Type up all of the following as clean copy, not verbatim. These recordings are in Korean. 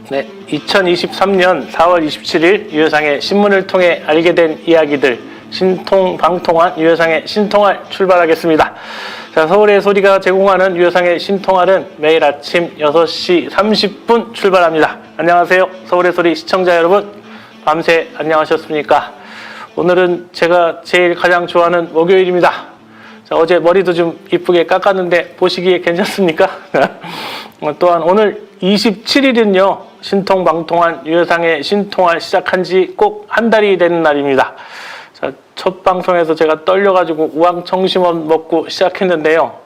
네, 2023년 4월 27일 유효상의 신문을 통해 알게 된 이야기들 신통방통한 유효상의 신통할 출발하겠습니다. 자, 서울의 소리가 제공하는 유효상의 신통할은 매일 아침 6시 30분 출발합니다. 안녕하세요. 서울의 소리 시청자 여러분. 밤새 안녕하셨습니까? 오늘은 제가 제일 가장 좋아하는 목요일입니다. 자, 어제 머리도 좀 이쁘게 깎았는데 보시기에 괜찮습니까? 또한 오늘 27일은요. 신통방통한 유효상의 신통할 시작한 지 꼭 한 달이 되는 날입니다. 자, 첫 방송에서 제가 떨려가지고 우왕청심원 먹고 시작했는데요.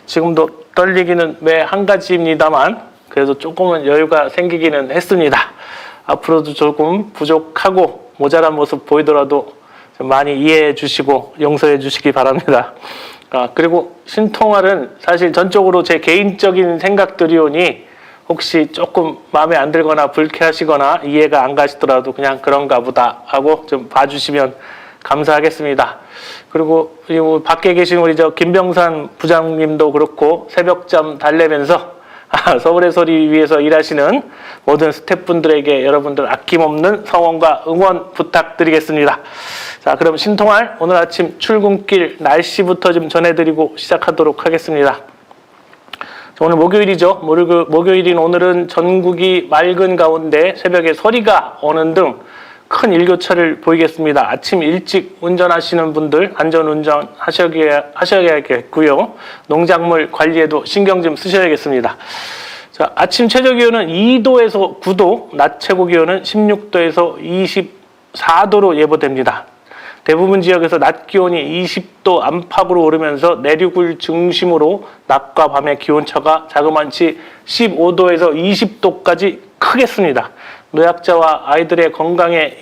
지금도 떨리기는 매 한 가지입니다만 그래도 조금은 여유가 생기기는 했습니다. 앞으로도 조금 부족하고 모자란 모습 보이더라도 좀 많이 이해해 주시고 용서해 주시기 바랍니다. 그리고 신통할은 사실 전적으로 제 개인적인 생각들이오니 혹시 조금 마음에 안 들거나 불쾌하시거나 이해가 안 가시더라도 그냥 그런가 보다 하고 좀 봐주시면 감사하겠습니다. 그리고 밖에 계신 우리 김병산 부장님도 그렇고 새벽잠 달래면서 서울의 소리 위해서 일하시는 모든 스태프분들에게 여러분들 아낌없는 성원과 응원 부탁드리겠습니다. 자, 그럼 신통할 오늘 아침 출근길 날씨부터 좀 전해드리고 시작하도록 하겠습니다. 오늘 목요일이죠. 목요일인 오늘은 전국이 맑은 가운데 새벽에 서리가 오는 등 큰 일교차를 보이겠습니다. 아침 일찍 운전하시는 분들 안전운전 하셔야겠고요. 농작물 관리에도 신경 좀 쓰셔야겠습니다. 자, 아침 최저기온은 2도에서 9도, 낮 최고기온은 16도에서 24도로 예보됩니다. 대부분 지역에서 낮 기온이 20도 안팎으로 오르면서 내륙을 중심으로 낮과 밤의 기온차가 자그마치 15도에서 20도까지 크겠습니다. 노약자와 아이들의 건강에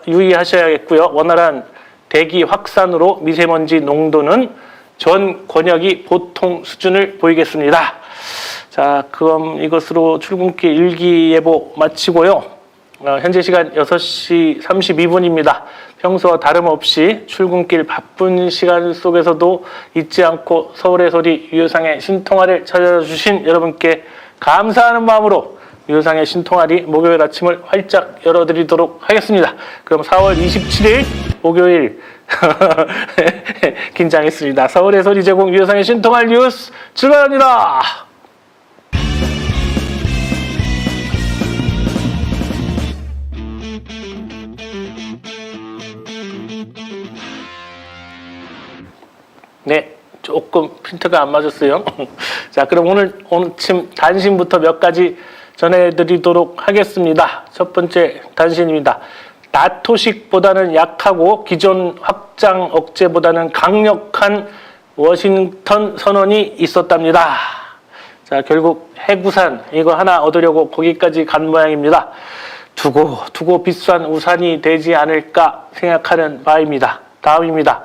유의하셔야겠고요. 원활한 대기 확산으로 미세먼지 농도는 전 권역이 보통 수준을 보이겠습니다. 자, 그럼 이것으로 출근길 일기예보 마치고요. 현재 시간 6시 32분입니다. 평소와 다름없이 출근길 바쁜 시간 속에서도 잊지 않고 서울의 소리 유효상의 신통할을 찾아주신 여러분께 감사하는 마음으로 유효상의 신통할이 목요일 아침을 활짝 열어드리도록 하겠습니다. 그럼 4월 27일 목요일 긴장했습니다. 서울의 소리 제공 유효상의 신통할 뉴스 출발합니다. 네, 조금 핀트가 안 맞았어요. 자, 그럼 오늘 아침 단신부터 몇 가지 전해드리도록 하겠습니다. 첫 번째 단신입니다. 나토식보다는 약하고 기존 확장 억제보다는 강력한 워싱턴 선언이 있었답니다. 자, 결국 해구산 이거 하나 얻으려고 거기까지 간 모양입니다. 두고 비싼 우산이 되지 않을까 생각하는 바입니다. 다음입니다.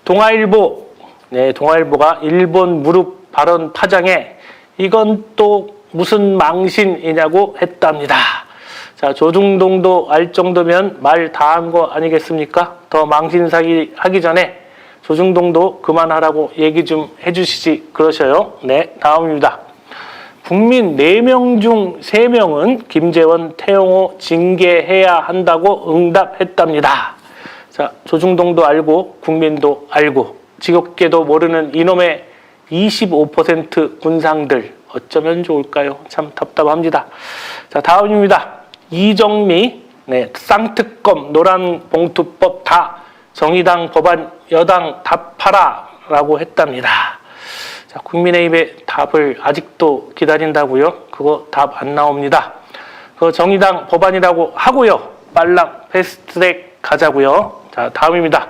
동아일보. 네, 동아일보가 일본 무릎 발언 파장에 이건 또 무슨 망신이냐고 했답니다. 자, 조중동도 알 정도면 말 다 한 거 아니겠습니까? 더 망신사기 하기 전에 조중동도 그만하라고 얘기 좀 해주시지 그러셔요. 네, 다음입니다. 국민 4명 중 3명은 김재원, 태영호 징계해야 한다고 응답했답니다. 자, 조중동도 알고 국민도 알고 지겹게도 모르는 이놈의 25% 군상들 어쩌면 좋을까요? 참 답답합니다. 자, 다음입니다. 이정미, 네, 쌍특검, 노란봉투법 다 정의당 법안 여당 답하라 라고 했답니다. 자, 국민의힘의 답을 아직도 기다린다고요? 그거 답 안 나옵니다. 그거 정의당 법안이라고 하고요. 빨랑 패스트트랙 가자고요. 자, 다음입니다.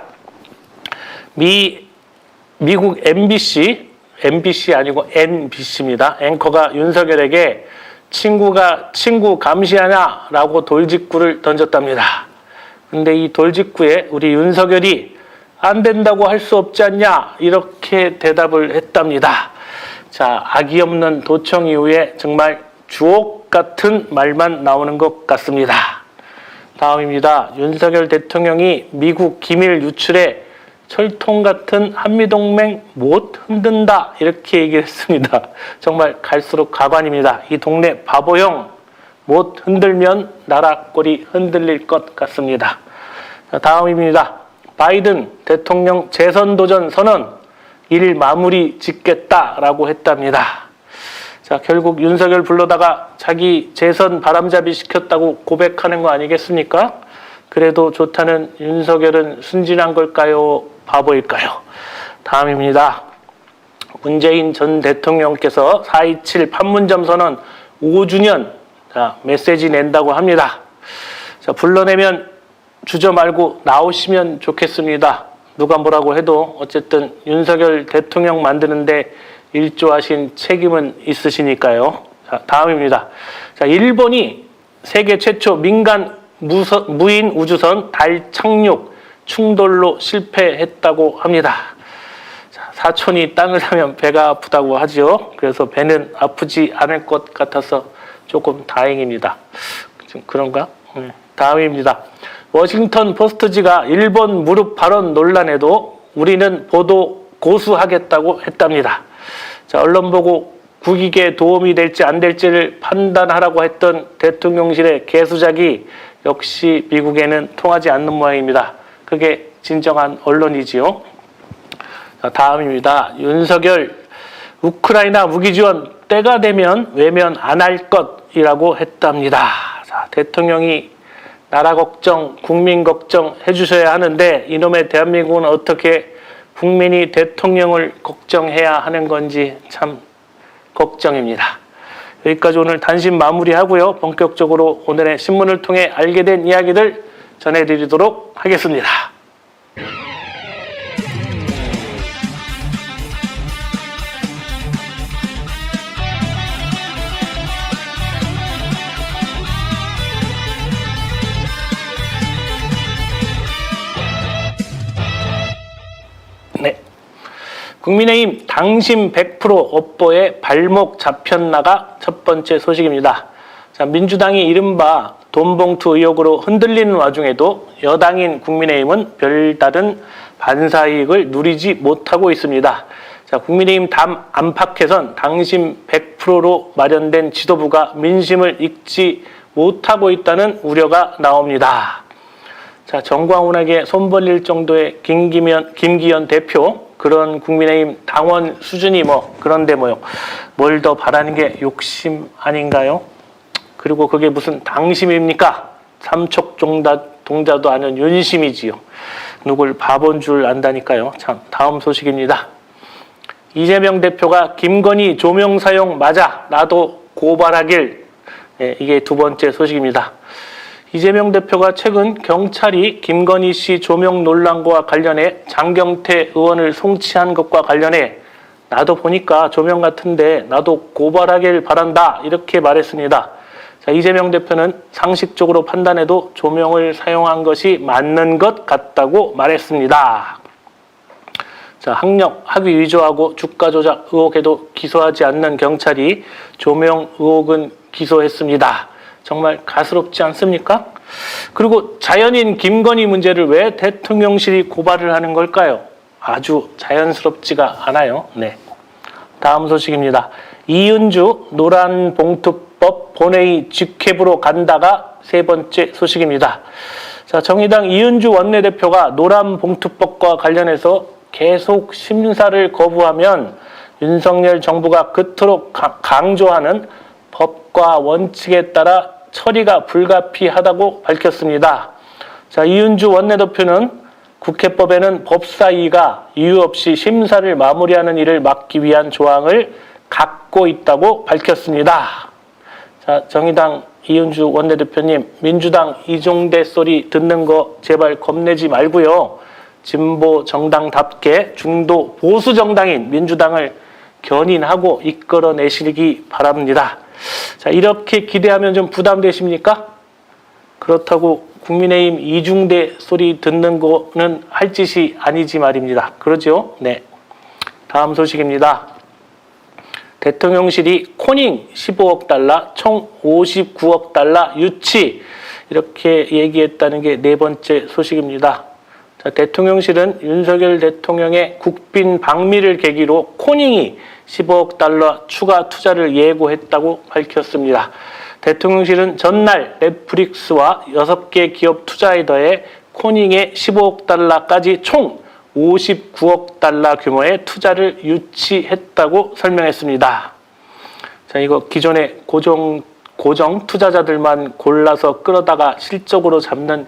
미국 MBC 아니고 NBC입니다. 앵커가 윤석열에게 친구 감시하냐라고 돌직구를 던졌답니다. 근데 이 돌직구에 우리 윤석열이 안 된다고 할 수 없지 않냐 이렇게 대답을 했답니다. 자, 악의 없는 도청 이후에 정말 주옥 같은 말만 나오는 것 같습니다. 다음입니다. 윤석열 대통령이 미국 기밀 유출에 철통 같은 한미동맹 못 흔든다 이렇게 얘기를 했습니다. 정말 갈수록 가관입니다. 이 동네 바보형 못 흔들면 나라 꼴이 흔들릴 것 같습니다. 다음입니다. 바이든 대통령 재선 도전 선언 일 마무리 짓겠다라고 했답니다. 자, 결국 윤석열 불러다가 자기 재선 바람잡이 시켰다고 고백하는 거 아니겠습니까? 그래도 좋다는 윤석열은 순진한 걸까요? 바보일까요? 다음입니다. 문재인 전 대통령께서 4.27 판문점 선언 5주년 메시지 낸다고 합니다. 자, 불러내면 주저 말고 나오시면 좋겠습니다. 누가 뭐라고 해도 어쨌든 윤석열 대통령 만드는데 일조하신 책임은 있으시니까요. 자, 다음입니다. 자, 일본이 세계 최초 민간 무인 우주선 달 착륙 충돌로 실패했다고 합니다. 자, 사촌이 땅을 사면 배가 아프다고 하죠. 그래서 배는 아프지 않을 것 같아서 조금 다행입니다. 좀 그런가? 네. 다음입니다. 워싱턴 포스트지가 일본 무릎 발언 논란에도 우리는 보도 고수하겠다고 했답니다. 자, 언론 보고 국익에 도움이 될지 안 될지를 판단하라고 했던 대통령실의 개수작이 역시 미국에는 통하지 않는 모양입니다. 그게 진정한 언론이지요. 자, 다음입니다. 윤석열 우크라이나 무기 지원 때가 되면 외면 안 할 것이라고 했답니다. 자, 대통령이 나라 걱정, 국민 걱정 해주셔야 하는데 이놈의 대한민국은 어떻게 국민이 대통령을 걱정해야 하는 건지 참 걱정입니다. 여기까지 오늘 단신 마무리하고요. 본격적으로 오늘의 신문을 통해 알게 된 이야기들 전해드리도록 하겠습니다. 네. 국민의힘 당심 100% 업보에 발목 잡혔나가 첫 번째 소식입니다. 자, 민주당이 이른바 돈봉투 의혹으로 흔들리는 와중에도 여당인 국민의힘은 별다른 반사이익을 누리지 못하고 있습니다. 자, 국민의힘 담 안팎에선 당심 100%로 마련된 지도부가 민심을 읽지 못하고 있다는 우려가 나옵니다. 자, 정광훈에게 손 벌릴 정도의 김기현 대표, 그런 국민의힘 당원 수준이 뭐 그런데 뭐요. 뭘 더 바라는 게 욕심 아닌가요? 그리고 그게 무슨 당심입니까? 삼척동자도 아는 윤심이지요. 누굴 바본 줄 안다니까요. 참, 다음 소식입니다. 이재명 대표가 김건희 조명 사용 맞아 나도 고발하길. 네, 이게 두 번째 소식입니다. 이재명 대표가 최근 경찰이 김건희 씨 조명 논란과 관련해 장경태 의원을 송치한 것과 관련해 나도 보니까 조명 같은데 나도 고발하길 바란다 이렇게 말했습니다. 자, 이재명 대표는 상식적으로 판단해도 조명을 사용한 것이 맞는 것 같다고 말했습니다. 자, 학력, 학위 위조하고 주가 조작 의혹에도 기소하지 않는 경찰이 조명 의혹은 기소했습니다. 정말 가스롭지 않습니까? 그리고 자연인 김건희 문제를 왜 대통령실이 고발을 하는 걸까요? 아주 자연스럽지가 않아요. 네. 다음 소식입니다. 이은주 노란봉투법 본회의 직회부로 간다가 세 번째 소식입니다. 자, 정의당 이은주 원내대표가 노란봉투법과 관련해서 계속 심사를 거부하면 윤석열 정부가 그토록 강조하는 법과 원칙에 따라 처리가 불가피하다고 밝혔습니다. 자, 이은주 원내대표는 국회법에는 법사위가 이유 없이 심사를 마무리하는 일을 막기 위한 조항을 갖고 있다고 밝혔습니다. 자, 정의당 이은주 원내대표님, 민주당 이종대 소리 듣는 거 제발 겁내지 말고요. 진보 정당답게 중도 보수 정당인 민주당을 견인하고 이끌어내시기 바랍니다. 자, 이렇게 기대하면 좀 부담되십니까? 그렇다고 국민의힘 이중대 소리 듣는 거는 할 짓이 아니지 말입니다. 그러죠? 네. 다음 소식입니다. 대통령실이 코닝 15억 달러, 총 59억 달러 유치 이렇게 얘기했다는 게 네 번째 소식입니다. 자, 대통령실은 윤석열 대통령의 국빈 방미를 계기로 코닝이 15억 달러 추가 투자를 예고했다고 밝혔습니다. 대통령실은 전날 넷플릭스와 6개 기업 투자에 더해 코닝의 15억 달러까지 총 59억 달러 규모의 투자를 유치했다고 설명했습니다. 자, 이거 기존의 고정 투자자들만 골라서 끌어다가 실적으로 잡는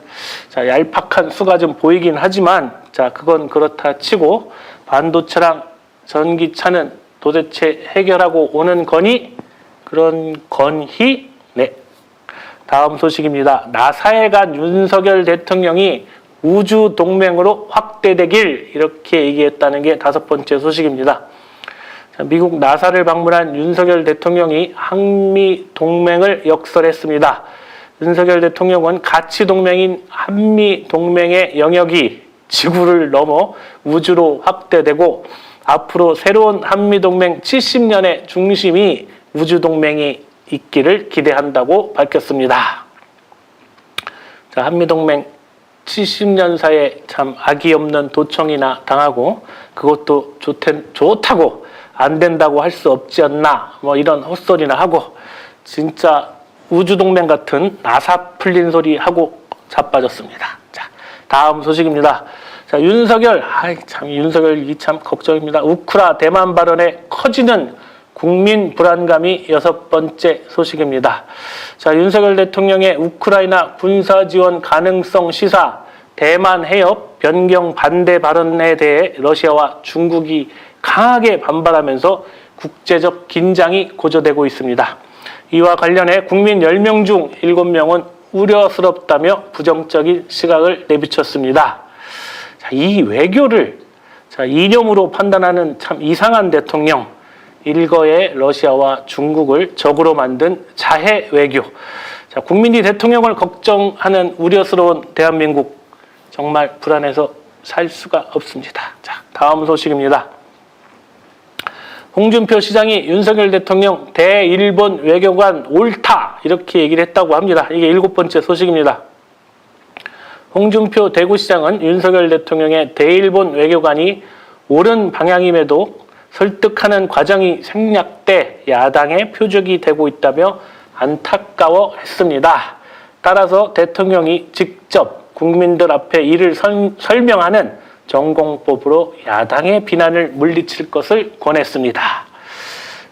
자, 얄팍한 수가 좀 보이긴 하지만 자, 그건 그렇다 치고 반도체랑 전기차는 도대체 해결하고 오는 거니? 그런 건희? 네. 다음 소식입니다. 나사에 간 윤석열 대통령이 우주 동맹으로 확대되길 이렇게 얘기했다는 게 다섯 번째 소식입니다. 자, 미국 나사를 방문한 윤석열 대통령이 한미 동맹을 역설했습니다. 윤석열 대통령은 가치 동맹인 한미 동맹의 영역이 지구를 넘어 우주로 확대되고 앞으로 새로운 한미 동맹 70년의 중심이 우주 동맹이 있기를 기대한다고 밝혔습니다. 자, 한미 동맹 70년 사이에 참 악이 없는 도청이나 당하고 그것도 좋다고 안 된다고 할 수 없지 않나 뭐 이런 헛소리나 하고 진짜 우주동맹 같은 나사 풀린 소리 하고 자빠졌습니다. 자, 다음 소식입니다. 자, 윤석열 참 걱정입니다. 우크라 대만 발언에 커지는 국민 불안감이 여섯 번째 소식입니다. 자, 윤석열 대통령의 우크라이나 군사 지원 가능성 시사, 대만 해협 변경 반대 발언에 대해 러시아와 중국이 강하게 반발하면서 국제적 긴장이 고조되고 있습니다. 이와 관련해 국민 10명 중 7명은 우려스럽다며 부정적인 시각을 내비쳤습니다. 자, 이 외교를 이념으로 판단하는 참 이상한 대통령, 일거에 러시아와 중국을 적으로 만든 자해 외교. 자, 국민이 대통령을 걱정하는 우려스러운 대한민국, 정말 불안해서 살 수가 없습니다. 자, 다음 소식입니다. 홍준표 시장이 윤석열 대통령 대일본 외교관 옳다 이렇게 얘기를 했다고 합니다. 이게 일곱 번째 소식입니다. 홍준표 대구시장은 윤석열 대통령의 대일본 외교관이 옳은 방향임에도 설득하는 과정이 생략돼 야당의 표적이 되고 있다며 안타까워했습니다. 따라서 대통령이 직접 국민들 앞에 이를 설명하는 전공법으로 야당의 비난을 물리칠 것을 권했습니다.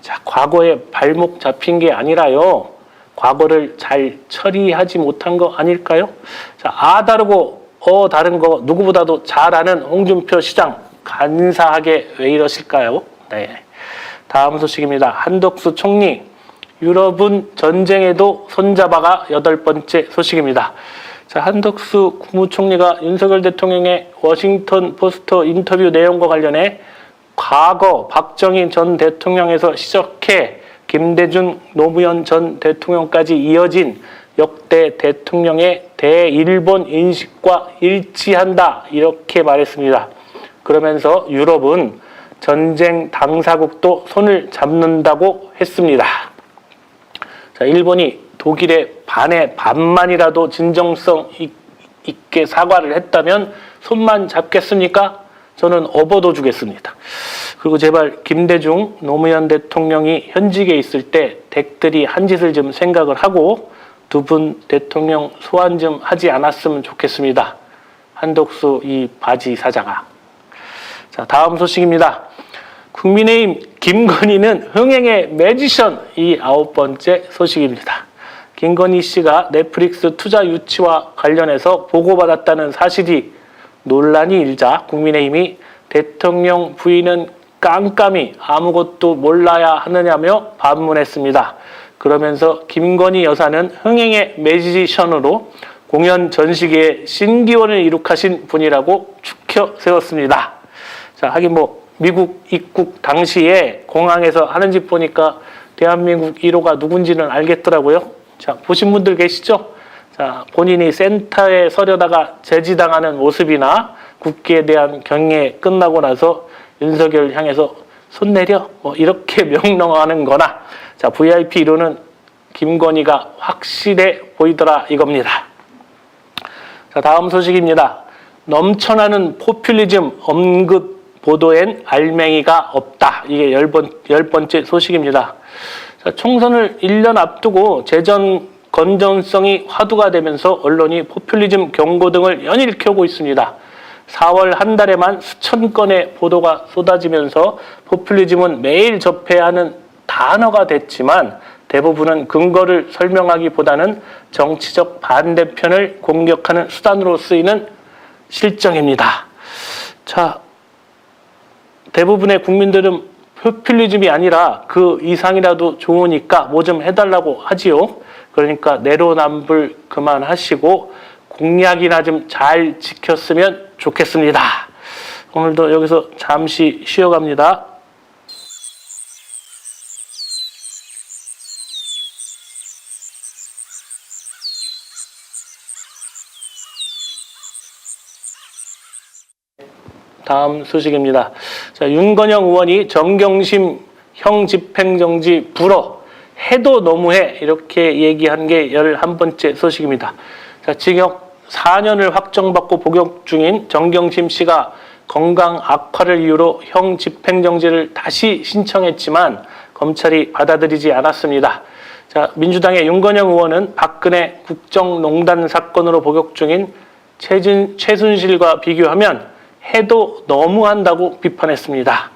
자, 과거에 발목 잡힌 게 아니라요. 과거를 잘 처리하지 못한 거 아닐까요? 자, 아 다르고 어 다른 거 누구보다도 잘 아는 홍준표 시장, 간사하게 왜 이러실까요? 네. 다음 소식입니다. 한덕수 총리, 유럽은 전쟁에도 손잡아가 여덟 번째 소식입니다. 자, 한덕수 국무총리가 윤석열 대통령의 워싱턴 포스트 인터뷰 내용과 관련해 과거 박정희 전 대통령에서 시작해 김대중 노무현 전 대통령까지 이어진 역대 대통령의 대일본 인식과 일치한다 이렇게 말했습니다. 그러면서 유럽은 전쟁 당사국도 손을 잡는다고 했습니다. 자, 일본이 독일의 반의 반만이라도 진정성 있게 사과를 했다면 손만 잡겠습니까? 저는 업어도 주겠습니다. 그리고 제발 김대중 노무현 대통령이 현직에 있을 때 댁들이 한 짓을 좀 생각을 하고 두 분 대통령 소환 좀 하지 않았으면 좋겠습니다. 한덕수 이 바지 사장아. 자, 다음 소식입니다. 국민의힘 김건희는 흥행의 매지션, 이 아홉 번째 소식입니다. 김건희 씨가 넷플릭스 투자 유치와 관련해서 보고받았다는 사실이 논란이 일자 국민의힘이 대통령 부인은 깜깜이 아무것도 몰라야 하느냐며 반문했습니다. 그러면서 김건희 여사는 흥행의 매지션으로 공연 전시계의 신기원을 이룩하신 분이라고 추켜 세웠습니다. 자, 하긴 미국 입국 당시에 공항에서 하는 짓 보니까 대한민국 1호가 누군지는 알겠더라고요. 자, 보신 분들 계시죠? 자, 본인이 센터에 서려다가 제지당하는 모습이나 국기에 대한 경례 끝나고 나서 윤석열 향해서 손 내려 뭐 이렇게 명령하는 거나 자 VIP 1호는 김건희가 확실해 보이더라 이겁니다. 자 다음 소식입니다. 넘쳐나는 포퓰리즘 언급 보도엔 알맹이가 없다. 이게 열 번째 소식입니다. 자, 총선을 1년 앞두고 재정 건전성이 화두가 되면서 언론이 포퓰리즘 경고 등을 연일 켜고 있습니다. 4월 한 달에만 수천 건의 보도가 쏟아지면서 포퓰리즘은 매일 접해야 하는 단어가 됐지만 대부분은 근거를 설명하기보다는 정치적 반대편을 공격하는 수단으로 쓰이는 실정입니다. 자, 대부분의 국민들은 포퓰리즘이 아니라 그 이상이라도 좋으니까 뭐 좀 해달라고 하지요. 그러니까 내로남불 그만하시고 공약이나 좀 잘 지켰으면 좋겠습니다. 오늘도 여기서 잠시 쉬어갑니다. 다음 소식입니다. 자, 윤건영 의원이 정경심 형 집행정지 불허 해도 너무해 이렇게 얘기한 게 11번째 소식입니다. 자, 징역 4년을 확정받고 복역 중인 정경심 씨가 건강 악화를 이유로 형 집행정지를 다시 신청했지만 검찰이 받아들이지 않았습니다. 자, 민주당의 윤건영 의원은 박근혜 국정농단 사건으로 복역 중인 최순실과 비교하면 해도 너무한다고 비판했습니다.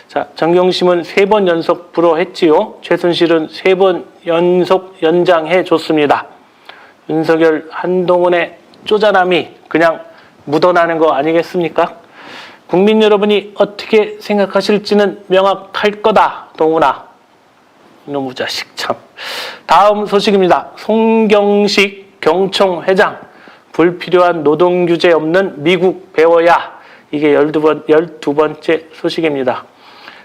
자, 정경심은 3번 연속 불허했지요. 최순실은 3번 연속 연장해 줬습니다. 윤석열 한동훈의 쪼잔함이 그냥 묻어나는 거 아니겠습니까? 국민 여러분이 어떻게 생각하실지는 명확할 거다. 동훈아. 이놈의 자식 참. 다음 소식입니다. 송경식 경총회장. 불필요한 노동규제 없는 미국 배워야. 이게 12번째 소식입니다.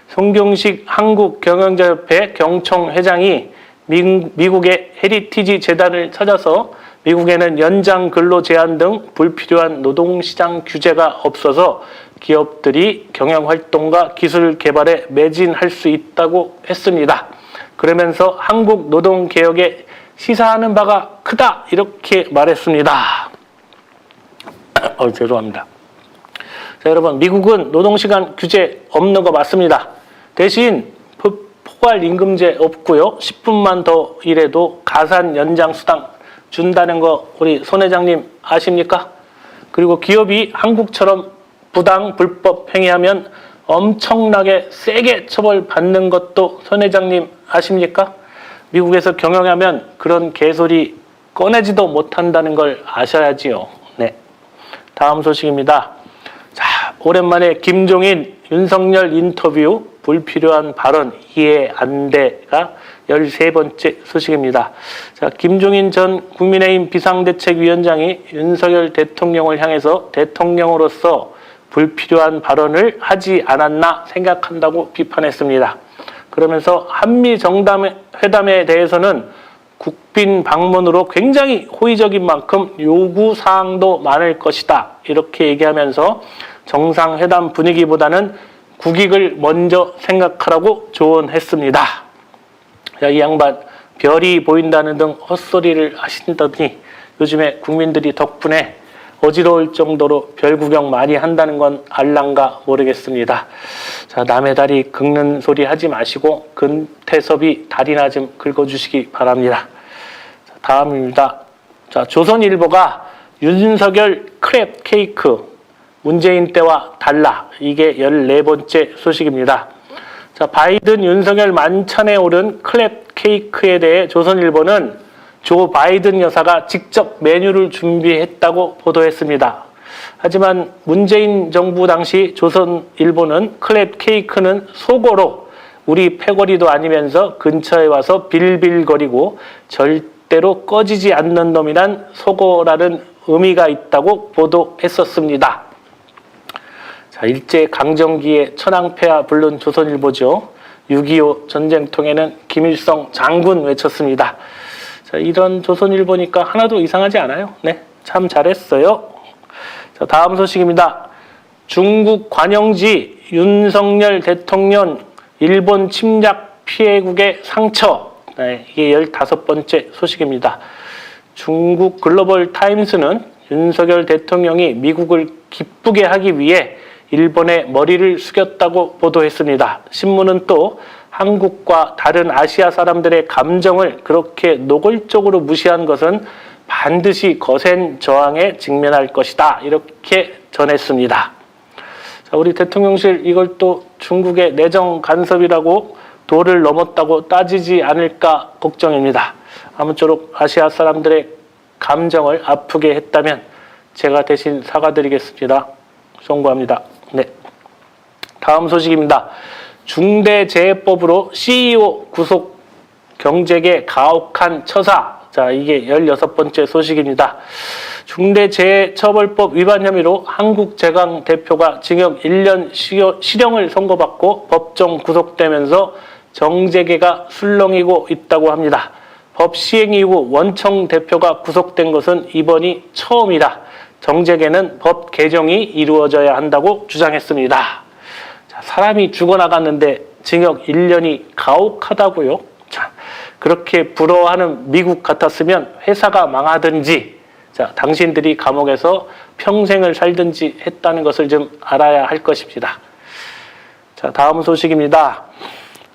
송경식 한국경영자협회 경총회장이 미국의 헤리티지 재단을 찾아서 미국에는 연장 근로 제한 등 불필요한 노동시장 규제가 없어서 기업들이 경영활동과 기술 개발에 매진할 수 있다고 했습니다. 그러면서 한국 노동개혁에 시사하는 바가 크다 이렇게 말했습니다. 죄송합니다. 자, 여러분 미국은 노동시간 규제 없는 거 맞습니다. 대신 포괄 임금제 없고요. 10분만 더 일해도 가산 연장 수당 준다는 거 우리 손 회장님 아십니까? 그리고 기업이 한국처럼 부당 불법 행위하면 엄청나게 세게 처벌받는 것도 손 회장님 아십니까? 미국에서 경영하면 그런 개소리 꺼내지도 못한다는 걸 아셔야지요. 네. 다음 소식입니다. 자, 오랜만에 김종인, 윤석열 인터뷰 불필요한 발언 이해 안 돼가 13번째 소식입니다. 자, 김종인 전 국민의힘 비상대책위원장이 윤석열 대통령을 향해서 대통령으로서 불필요한 발언을 하지 않았나 생각한다고 비판했습니다. 그러면서 한미 정상회담에 대해서는 국빈 방문으로 굉장히 호의적인 만큼 요구사항도 많을 것이다. 이렇게 얘기하면서 정상회담 분위기보다는 국익을 먼저 생각하라고 조언했습니다. 야, 이 양반 별이 보인다는 등 헛소리를 하신다더니 요즘에 국민들이 덕분에 어지러울 정도로 별 구경 많이 한다는 건 알란가 모르겠습니다. 자, 남의 다리 긁는 소리 하지 마시고 근태섭이 다리나 좀 긁어주시기 바랍니다. 자, 다음입니다. 자, 조선일보가 윤석열 크랩 케이크 문재인 때와 달라. 이게 14번째 소식입니다. 자, 바이든 윤석열 만찬에 오른 크랩 케이크에 대해 조선일보는 조 바이든 여사가 직접 메뉴를 준비했다고 보도했습니다. 하지만 문재인 정부 당시 조선일보는 크랩 케이크는 속어로 우리 패거리도 아니면서 근처에 와서 빌빌거리고 절대로 꺼지지 않는 놈이란 속어라는 의미가 있다고 보도했었습니다. 자, 일제 강점기에 천황폐하 부른 조선일보죠. 6.25 전쟁통에는 김일성 장군 외쳤습니다. 자, 이런 조선일보니까 하나도 이상하지 않아요. 네, 참 잘했어요. 자, 다음 소식입니다. 중국 관영지 윤석열 대통령 일본 침략 피해국의 상처. 네, 이게 15번째 소식입니다. 중국 글로벌 타임스는 윤석열 대통령이 미국을 기쁘게 하기 위해 일본에 머리를 숙였다고 보도했습니다. 신문은 또 한국과 다른 아시아 사람들의 감정을 그렇게 노골적으로 무시한 것은 반드시 거센 저항에 직면할 것이다. 이렇게 전했습니다. 자, 우리 대통령실 이걸 또 중국의 내정 간섭이라고 도를 넘었다고 따지지 않을까 걱정입니다. 아무쪼록 아시아 사람들의 감정을 아프게 했다면 제가 대신 사과드리겠습니다. 송구합니다. 네. 다음 소식입니다. 중대재해법으로 CEO 구속, 경제계 가혹한 처사. 자, 이게 16번째 소식입니다. 중대재해처벌법 위반 혐의로 한국제강 대표가 징역 1년 실형을 선고받고 법정 구속되면서 정재계가 술렁이고 있다고 합니다. 법 시행 이후 원청 대표가 구속된 것은 이번이 처음이다. 정재계는 법 개정이 이루어져야 한다고 주장했습니다. 자, 사람이 죽어나갔는데 징역 1년이 가혹하다고요? 자, 그렇게 부러워하는 미국 같았으면 회사가 망하든지, 자, 당신들이 감옥에서 평생을 살든지 했다는 것을 좀 알아야 할 것입니다. 자, 다음 소식입니다.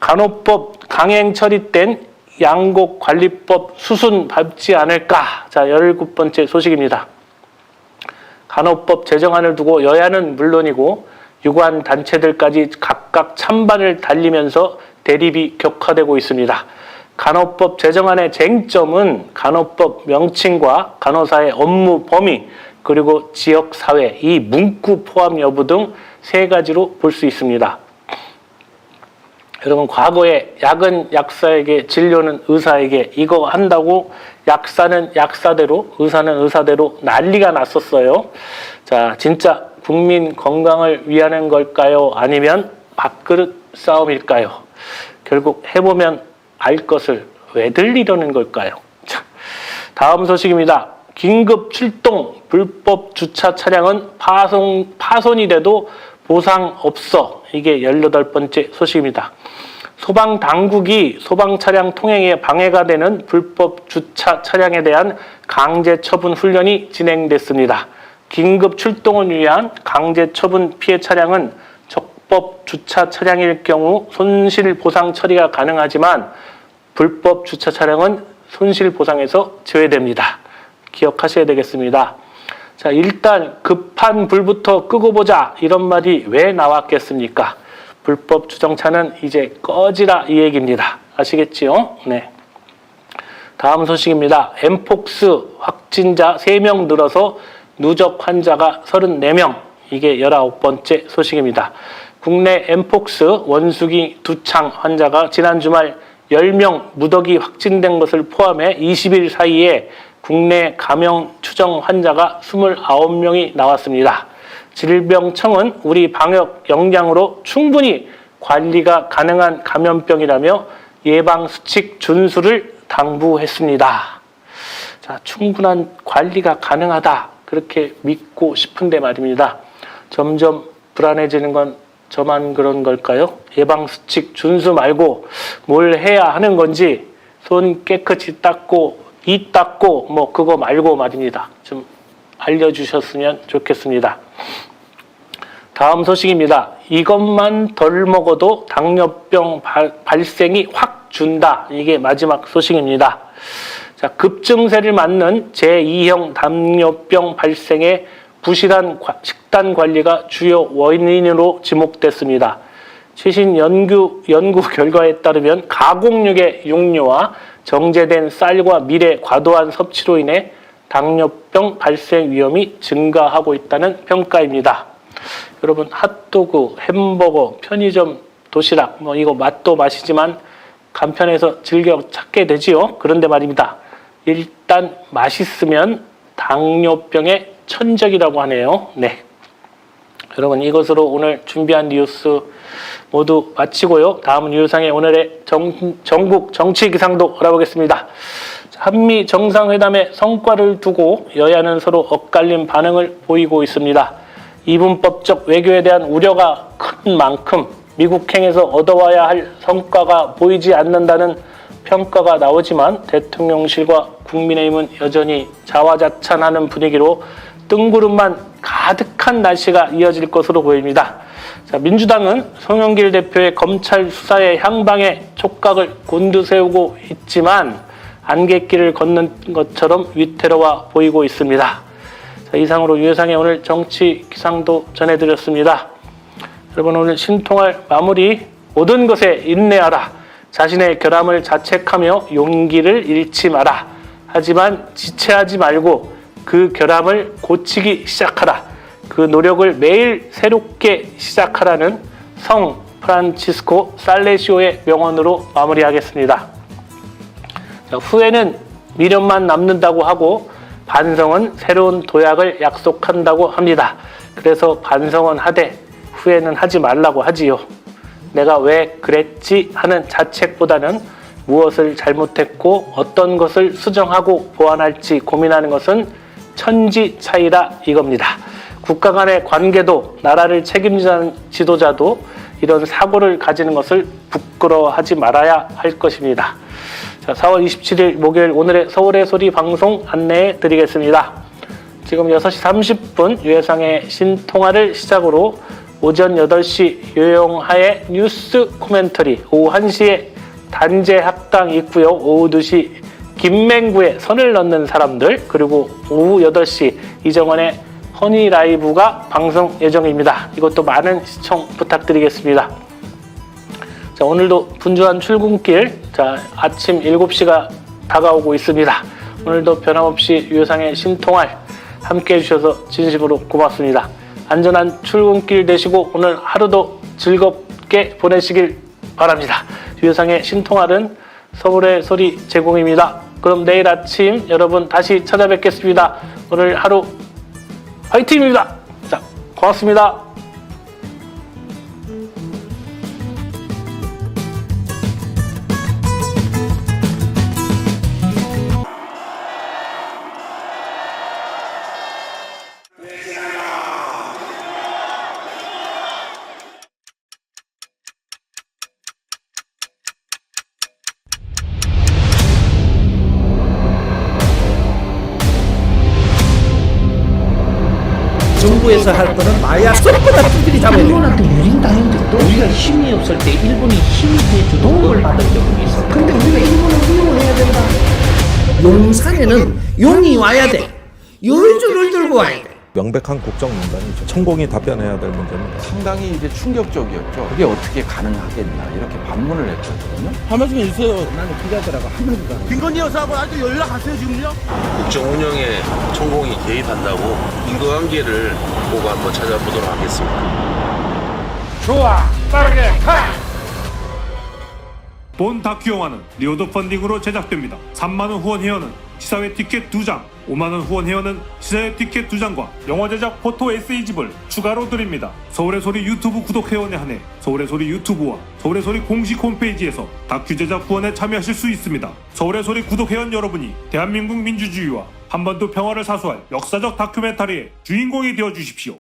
간호법 강행 처리된 양곡관리법 수순 밟지 않을까? 자, 17번째 소식입니다. 간호법 제정안을 두고 여야는 물론이고 유관 단체들까지 각각 찬반을 달리면서 대립이 격화되고 있습니다. 간호법 제정안의 쟁점은 간호법 명칭과 간호사의 업무 범위, 그리고 지역사회, 이 문구 포함 여부 등 3가지로 볼 수 있습니다. 여러분, 과거에 약은 약사에게, 진료는 의사에게, 이거 한다고 약사는 약사대로, 의사는 의사대로 난리가 났었어요. 자, 진짜 국민 건강을 위하는 걸까요? 아니면 밥그릇 싸움일까요? 결국 해보면 알 것을 왜들 이러는 걸까요? 자, 다음 소식입니다. 긴급 출동, 불법 주차 차량은 파손이 돼도 보상 없어. 이게 18번째 소식입니다. 소방당국이 소방차량 통행에 방해가 되는 불법 주차 차량에 대한 강제처분 훈련이 진행됐습니다. 긴급 출동을 위한 강제처분 피해 차량은 적법 주차 차량일 경우 손실보상 처리가 가능하지만 불법 주차 차량은 손실보상에서 제외됩니다. 기억하셔야 되겠습니다. 자, 일단 급한 불부터 끄고 보자, 이런 말이 왜 나왔겠습니까? 불법 주정차는 이제 꺼지라, 이 얘기입니다. 아시겠지요? 네. 다음 소식입니다. 엠폭스 확진자 3명 늘어서 누적 환자가 34명. 이게 19번째 소식입니다. 국내 엠폭스 원숭이 두창 환자가 지난 주말 10명 무더기 확진된 것을 포함해 20일 사이에 국내 감염 추정 환자가 29명이 나왔습니다. 질병청은 우리 방역 역량으로 충분히 관리가 가능한 감염병이라며 예방수칙 준수를 당부했습니다. 자, 충분한 관리가 가능하다, 그렇게 믿고 싶은데 말입니다. 점점 불안해지는 건 저만 그런 걸까요? 예방수칙 준수 말고 뭘 해야 하는 건지, 손 깨끗이 닦고 이 닦고 뭐 그거 말고 말입니다. 좀 알려주셨으면 좋겠습니다. 다음 소식입니다. 이것만 덜 먹어도 당뇨병 발생이 확 준다. 이게 마지막 소식입니다. 자, 급증세를 맞는 제2형 당뇨병 발생의 부실한 식단 관리가 주요 원인으로 지목됐습니다. 최신 연구 결과에 따르면 가공육의 육류와 정제된 쌀과 밀의 과도한 섭취로 인해 당뇨병 발생 위험이 증가하고 있다는 평가입니다. 여러분, 핫도그, 햄버거, 편의점 도시락, 뭐 이거 맛도 맛이지만 간편해서 즐겨 찾게 되지요. 그런데 말입니다. 일단 맛있으면 당뇨병의 천적이라고 하네요. 네. 여러분, 이것으로 오늘 준비한 뉴스 모두 마치고요. 다음 뉴스상의 오늘의 전국 정치 기상도 알아보겠습니다. 한미 정상회담의 성과를 두고 여야는 서로 엇갈린 반응을 보이고 있습니다. 이분법적 외교에 대한 우려가 큰 만큼 미국행에서 얻어와야 할 성과가 보이지 않는다는 평가가 나오지만 대통령실과 국민의힘은 여전히 자화자찬하는 분위기로 뜬구름만 가득한 날씨가 이어질 것으로 보입니다. 자, 민주당은 송영길 대표의 검찰 수사의 향방에 촉각을 곤두세우고 있지만 안갯길을 걷는 것처럼 위태로워 보이고 있습니다. 자, 이상으로 유해상의 오늘 정치 기상도 전해드렸습니다. 여러분, 오늘 신통할 마무리, 모든 것에 인내하라. 자신의 결함을 자책하며 용기를 잃지 마라. 하지만 지체하지 말고 그 결함을 고치기 시작하라. 그 노력을 매일 새롭게 시작하라는 성 프란치스코 살레시오의 명언으로 마무리하겠습니다. 자, 후회는 미련만 남는다고 하고 반성은 새로운 도약을 약속한다고 합니다. 그래서 반성은 하되 후회는 하지 말라고 하지요. 내가 왜 그랬지 하는 자책보다는 무엇을 잘못했고 어떤 것을 수정하고 보완할지 고민하는 것은 천지 차이라 이겁니다. 국가 간의 관계도 나라를 책임지는 지도자도 이런 사고를 가지는 것을 부끄러워하지 말아야 할 것입니다. 자, 4월 27일 목요일 오늘의 서울의 소리 방송 안내해 드리겠습니다. 지금 6시 30분 유해상의 신통화를 시작으로 오전 8시 요영하의 뉴스 코멘터리, 오후 1시에 단재 합당 있고요. 오후 2시 김맹구의 선을 넣는 사람들, 그리고 오후 8시 이정원의 허니 라이브가 방송 예정입니다. 이것도 많은 시청 부탁드리겠습니다. 자, 오늘도 분주한 출근길, 자, 아침 7시가 다가오고 있습니다. 오늘도 변함없이 유해상의 신통할 함께 해주셔서 진심으로 고맙습니다. 안전한 출근길 되시고 오늘 하루도 즐겁게 보내시길 바랍니다. 유해상의 신통할은 서울의 소리 제공입니다. 그럼 내일 아침 여러분 다시 찾아뵙겠습니다. 오늘 하루 화이팅입니다. 자, 고맙습니다. 정부에서 할 거는 마약 쏙보다 두들이 잡아야 돼. 일본한테 유린 당했는데 또 우리가 힘이 없을 때 일본이 힘이 돼주는 도움을 받은 적이 있어. 근데 우리가 일본을 이용해야 된다. 용산에는 용이 와야 돼. 요주를 들고 와야 돼. 명백한 국정농단이죠. 천공이 답변해야 될 문제입니다. 상당히 이제 충격적이었죠. 그게 어떻게 가능하겠나 이렇게 반문을 했거든요. 한마디만 해주세요. 나는 기자들하고 한마디도 안 해. 김건희 여사하고 아직 연락하세요 지금요? 국정 운영에 천공이 개입한다고 인과관계를 보고 한번 찾아보도록 하겠습니다. 좋아, 빠르게 가! 본 다큐 영화는 리오드 펀딩으로 제작됩니다. 3만원 후원 회원은 시사회 티켓 2장, 5만원 후원 회원은 시사회 티켓 2장과 영화 제작 포토 에세이집을 추가로 드립니다. 서울의 소리 유튜브 구독 회원에 한해 서울의 소리 유튜브와 서울의 소리 공식 홈페이지에서 다큐 제작 후원에 참여하실 수 있습니다. 서울의 소리 구독 회원 여러분이 대한민국 민주주의와 한반도 평화를 사수할 역사적 다큐멘터리의 주인공이 되어주십시오.